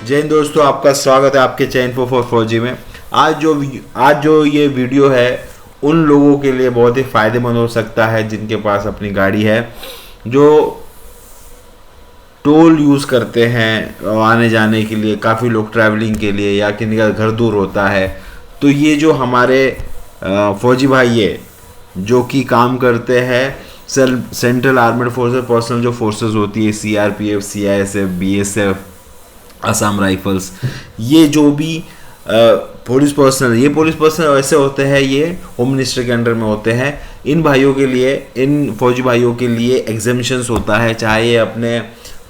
जय हिंद दोस्तों, आपका स्वागत है आपके चैनल फॉर फौजी में। आज जो ये वीडियो है उन लोगों के लिए बहुत ही फ़ायदेमंद हो सकता है जिनके पास अपनी गाड़ी है, जो टोल यूज़ करते हैं आने जाने के लिए, काफ़ी लोग ट्रैवलिंग के लिए या किसी का घर दूर होता है। तो ये जो हमारे फौजी भाई है जो कि काम करते हैं सेंट्रल आर्मड फोर्सेस, पर्सनल जो फोर्सेस होती है CRPF, CISF, BSF, Assam rifles, ये जो भी पुलिस पर्सनल ऐसे होते हैं, ये होम मिनिस्टर के अंडर में होते हैं। इन भाइयों के लिए, इन फौजी भाइयों के लिए एग्जेम्पशंस होता है, चाहे ये अपने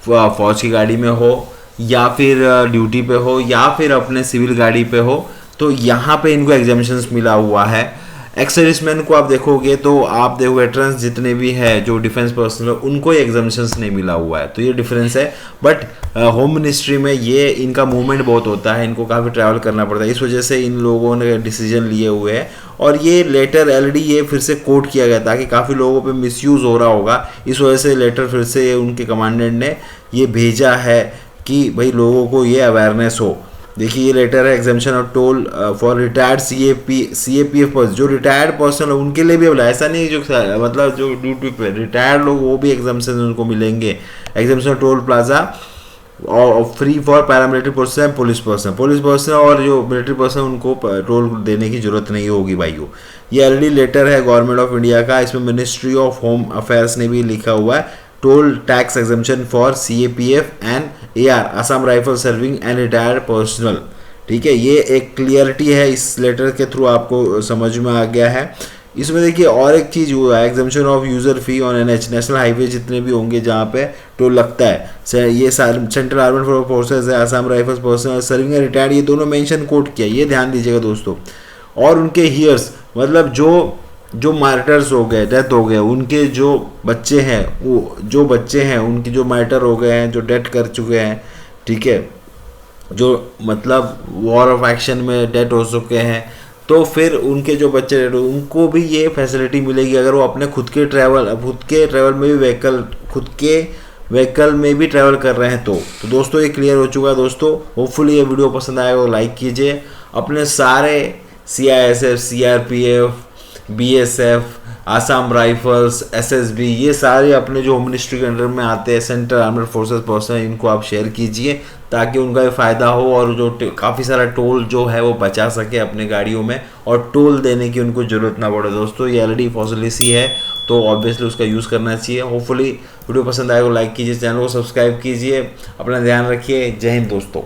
फौज की गाड़ी में हो या फिर ड्यूटी पे हो या फिर अपने सिविल गाड़ी पे हो। तो यहाँ पे इनको एग्जेम्पशंस मिला हुआ है। एक्स सर्विसमैन को आप देखोगे तो आप देखो वेटरन्स जितने भी है जो डिफेंस पर्सनल, उनको एग्जामिनेशंस नहीं मिला हुआ है, तो ये डिफरेंस है। बट होम मिनिस्ट्री में ये इनका मूवमेंट बहुत होता है, इनको काफ़ी ट्रैवल करना पड़ता है, इस वजह से इन लोगों ने डिसीजन लिए हुए हैं। और ये लेटर ऑलरेडी ये फिर से कोट किया गया था कि काफ़ी लोगों पे मिसयूज़ हो रहा होगा, इस वजह से लेटर फिर से उनके कमांडेंट ने ये भेजा है कि भाई लोगों को ये अवेयरनेस हो। देखिए ये लेटर है exemption of toll for retired CAPF person, जो रिटायर्ड पर्सन है उनके लिए भी अप्लाई, ऐसा नहीं जो मतलब जो ड्यूटी पे रिटायर्ड लोग वो भी एग्जामिशन उनको मिलेंगे। एग्जामिशन ऑफ टोल प्लाजा और free for paramilitary person, police person और जो मिलिट्री पर्सन उनको टोल देने की जरूरत नहीं होगी भाइयों। ये ऑलरेडी लेटर है गवर्नमेंट ऑफ इंडिया का, इसमें मिनिस्ट्री ऑफ होम अफेयर्स ने भी लिखा हुआ है toll tax exemption for CAPF and AR, Assam rifle serving and retired personal. ठीक है, ये एक क्लियरिटी है इस लेटर के थ्रू, आपको समझ में आ गया है। इसमें देखिए और एक चीज़ हुआ है, exemption of user fee on NH, national highway जितने भी होंगे जहाँ पे टोल लगता है, ये सेंट्रल आर्मड फोर्सेज है, Assam rifles personal serving and retired, ये दोनों मेंशन कोट किया, ये ध्यान दीजिएगा दोस्तों। और उनके हीयर्स मतलब जो मार्टर्स हो गए, डेथ हो गए, उनके जो बच्चे हैं, उनके जो मार्टर हो गए हैं, जो डेथ कर चुके हैं, ठीक है, जो मतलब वॉर ऑफ एक्शन में डेथ हो चुके हैं, तो फिर उनके जो बच्चे उनको भी ये फैसिलिटी मिलेगी अगर वो अपने खुद के ट्रैवल में भी व्हीकल में भी ट्रैवल कर रहे हैं। तो दोस्तों ये क्लियर हो चुका है दोस्तों। होपफुली ये वीडियो पसंद आएगा तो लाइक कीजिए। अपने सारे CISF, CRPF, BSF, Assam rifles, SSB, ये सारे अपने जो होम मिनिस्ट्री के अंडर में आते हैं सेंट्रल आर्मड फोर्सेस पर्सन, इनको आप शेयर कीजिए ताकि उनका भी फ़ायदा हो और जो काफ़ी सारा टोल जो है वो बचा सके अपने गाड़ियों में और टोल देने की उनको ज़रूरत ना पड़े। दोस्तों ये ऑलरेडी पॉलिसी है तो ऑब्वियसली उसका यूज़ करना चाहिए। होपफुली वीडियो पसंद आएगा तो लाइक कीजिए, चैनल को सब्सक्राइब कीजिए, अपना ध्यान रखिए। जय हिंद दोस्तों।